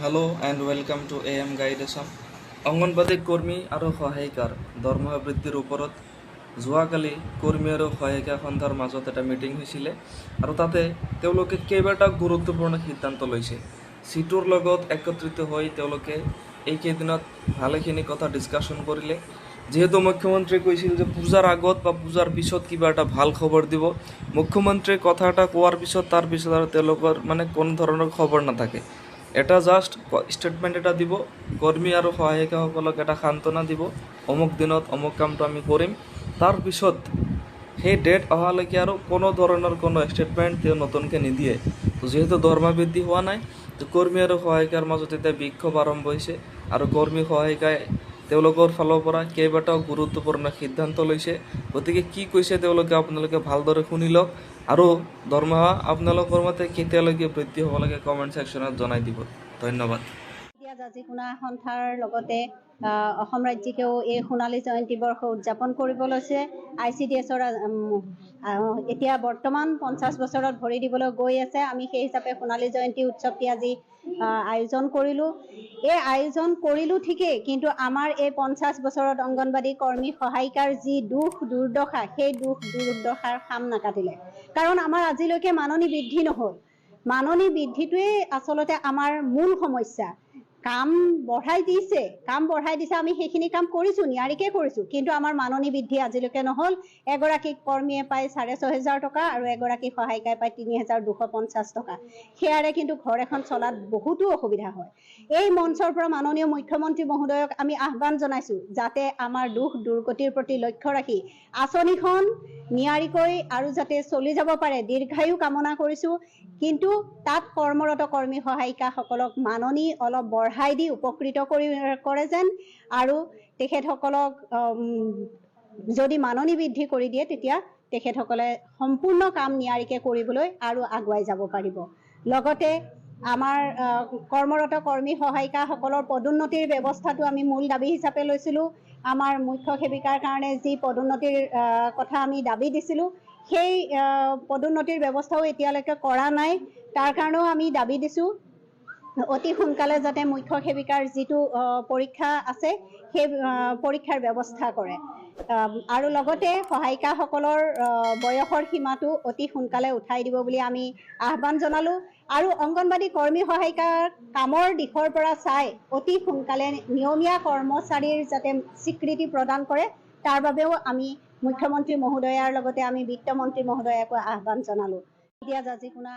Hello and welcome to AM Guide Assam. Anganwadi কৰ্মী আৰু সহায়িকাৰ দৰমহা বৃদ্ধিৰ ওপৰত যোৱাকালি কৰ্মী আৰু সহায়িকা সন্থাৰ মাজত এটা মিটিং হৈছিলে আৰু তাতে তেওঁলোকে কেইবাটা গুৰুত্বপূৰ্ণ সিদ্ধান্ত লৈছে। সিটোৰ লগত একত্ৰিত হৈ তেওঁলোকে এইকেইদিনত ভালেখিনি কথা ডিছকাশ্যন কৰিলে। যেহেতু মুখ্যমন্ত্ৰী কৈছিল যে পূজাৰ আগত বা পূজাৰ পিছত কিবা এটা ভাল খবৰ দিব, মুখ্যমন্ত্ৰীয়ে কথা এটা কোৱাৰ পিছত তাৰ পিছত আৰু তেওঁলোকৰ কোনো ধৰণৰ খবৰ নাথাকে। এটা জাষ্ট ষ্টেটমেণ্ট এটা দিব, কৰ্মী আৰু সহায়িকাসকলক এটা সান্তনা দিব, অমুক দিনত অমুক কামটো আমি কৰিম। তাৰপিছত সেই ডেট অহালৈকে আৰু কোনো ধৰণৰ কোনো ষ্টেটমেণ্ট তেওঁ নতুনকৈ নিদিয়ে। যিহেতু দৰমহা বৃদ্ধি হোৱা নাই, তো কৰ্মী আৰু সহায়িকাৰ মাজত এতিয়া বিক্ষোভ আৰম্ভ হৈছে আৰু কৰ্মী সহায়িকাই তেওঁলোকৰ ফালৰ পৰা কেইবাটাও গুৰুত্বপূৰ্ণ সিদ্ধান্ত লৈছে। গতিকে কি কৈছে তেওঁলোকে আপোনালোকে ভালদৰে শুনি লওক আৰু দৰমহা আপোনালোকৰ মতে কেতিয়ালৈকে বৃদ্ধি হ'ব লাগে কমেণ্ট ছেকশ্যনত জনাই দিব। ধন্যবাদ। এতিয়া জাজিকুনা সন্থাৰ লগতে অসম ৰাজ্যিকেও এই সোণালী জয়ন্তী বৰ্ষ উদযাপন কৰিব লৈছে। ICDSৰ এতিয়া বৰ্তমান 50 বছৰত ভৰি দিবলৈ গৈ আছে। আমি সেই হিচাপে সোণালী জয়ন্তী উৎসৱটি আজি আয়োজন কৰিলোঁ। এই আয়োজন কৰিলোঁ ঠিকেই, কিন্তু আমাৰ এই 50 বছৰত অংগনবাদী কৰ্মী সহায়িকাৰ যি দুখ দুৰ্দশা, সেই দুখ দুৰ্দশাৰ খাম নাকাটিলে। কাৰণ আমাৰ আজিলৈকে মাননি বৃদ্ধি নহ'ল। মাননি বৃদ্ধিটোৱেই আচলতে আমাৰ মূল সমস্যা। কাম বঢ়াই দিছে, আমি সেইখিনি কাম কৰিছোঁ, নিয়াৰিকৈ কৰিছোঁ, কিন্তু আমাৰ মাননি বৃদ্ধি আজিলৈকে নহ'ল। এগৰাকী কৰ্মীয়ে পায় 6,500 টকা আৰু এগৰাকী সহায়িকাই পায় 3,250 টকা। সেয়াৰে কিন্তু ঘৰ এখন চলাত বহুতো অসুবিধা হয়। এই মঞ্চৰ পৰা মাননীয় মুখ্যমন্ত্ৰী মহোদয়ক আমি আহ্বান জনাইছোঁ, যাতে আমাৰ দুখ দুৰ্গতিৰ প্ৰতি লক্ষ্য ৰাখি আঁচনিখন নিয়াৰিকৈ আৰু যাতে চলি যাব পাৰে, দীৰ্ঘায়ু কামনা কৰিছোঁ। কিন্তু তাত কৰ্মৰত কৰ্মী সহায়িকাসকলক মাননি অলপ বঢ়াই দি উপকৃত কৰে যেন, আৰু তেখেতসকলক যদি মাননি বৃদ্ধি কৰি দিয়ে, তেতিয়া তেখেতসকলে সম্পূৰ্ণ কাম নিয়াৰিকৈ কৰিবলৈ আৰু আগুৱাই যাব পাৰিব। লগতে আমাৰ কৰ্মৰত কৰ্মী সহায়িকাসকলৰ পদোন্নতিৰ ব্যৱস্থাটো আমি মূল দাবী হিচাপে লৈছিলোঁ। আমাৰ মুখ্য সেৱিকাৰ কাৰণে যি পদোন্নতিৰ কথা আমি দাবী দিছিলোঁ, সেই পদোন্নতিৰ ব্যৱস্থাও এতিয়ালৈকে কৰা নাই। তাৰ কাৰণেও আমি দাবী দিছোঁ অতি সোনকালে যাতে মুখ্য সেৱিকাৰ যিটো পৰীক্ষা আছে, সেই পৰীক্ষাৰ ব্যৱস্থা কৰে। আৰু লগতে সহায়িকাসকলৰ বয়সৰ সীমাটো অতি সোনকালে উঠাই দিব বুলি আমি আহ্বান জনালোঁ। আৰু অংগনবাদী কৰ্মী সহায়িকাৰ কামৰ দিশৰ পৰা চাই অতি সোনকালে নিয়মীয়া কৰ্মচাৰীৰ যাতে স্বীকৃতি প্ৰদান কৰে, তাৰ বাবেও আমি মুখ্যমন্ত্ৰী মহোদয়াৰ লগতে আমি বিত্তমন্ত্ৰী মহোদয়াকো আহ্বান জনালোঁ। এতিয়া জাজিকুনা